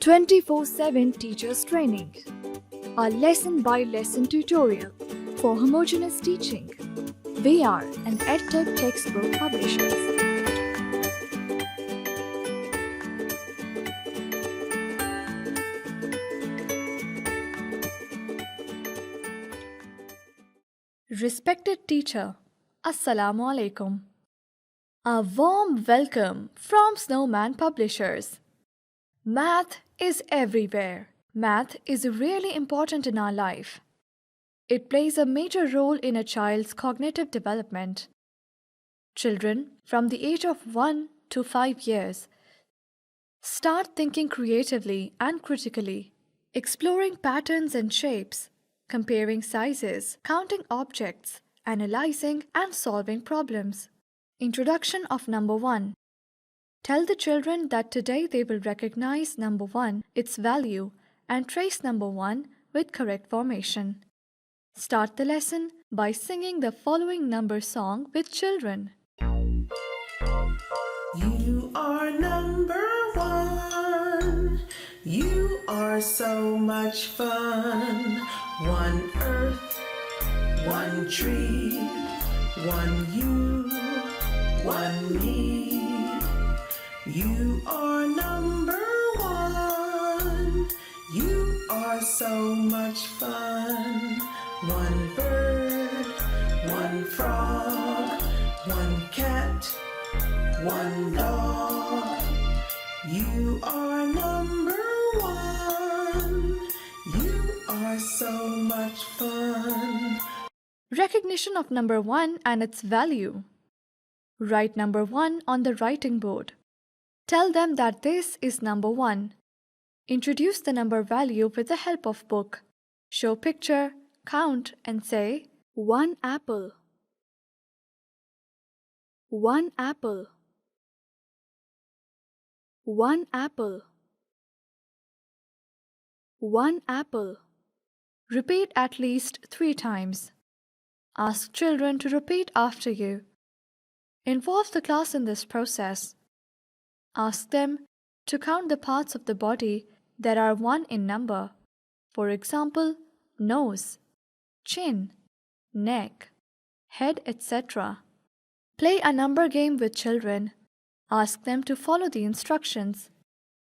24/7 Teachers Training, a lesson-by-lesson tutorial for homogeneous teaching. We are an EdTech textbook publishers. Respected teacher, Assalamu alaikum. A warm welcome from Snowman Publishers. Math is everywhere. Math is really important in our life. It plays a major role in a child's cognitive development. Children from the age of 1 to 5 years start thinking creatively and critically, exploring patterns and shapes, comparing sizes, counting objects, analyzing and solving problems. Introduction of number 1. Tell the children that today they will recognize number 1, its value, and trace number 1 with correct formation. Start the lesson by singing the following number song with children. You are number 1. You are so much fun. One earth, one tree, one you, one me. You are number 1. You are so much fun. One bird, one frog, one cat, one dog. You are number 1. You are so much fun. Recognition of number 1 and its value. Write number 1 on the writing board. Tell them that this is number 1. Introduce the number value with the help of book. Show picture, count and say 1 apple. 1 apple. 1 apple. 1 apple. Repeat at least 3 times. Ask children to repeat after you. Involve the class in this process. Ask them to count the parts of the body that are 1 in number. For example, nose, chin, neck, head, etc. Play a number game with children. Ask them to follow the instructions.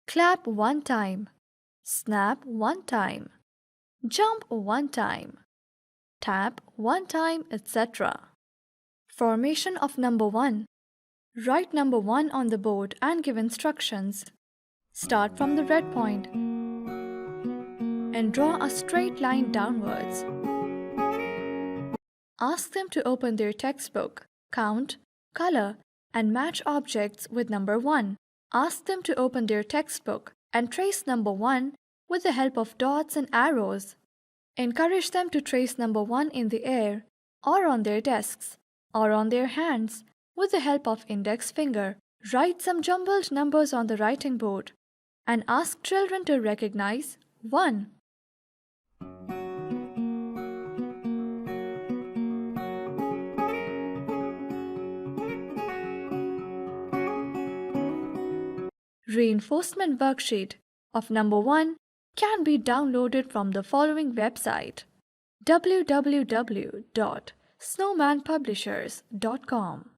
Clap 1 time. Snap 1 time. Jump 1 time. Tap 1 time, etc. Formation of number 1. Write number 1 on the board and give instructions. Start from the red point and draw a straight line downwards. Ask them to open their textbook, count, color, and match objects with number 1. Ask them to open their textbook and trace number 1 with the help of dots and arrows. Encourage them to trace number 1 in the air, or on their desks, or on their hands with the help of index finger. Write some jumbled numbers on the writing board and ask children to recognize 1. Reinforcement worksheet of number 1 can be downloaded from the following website: www.snowmanpublishers.com.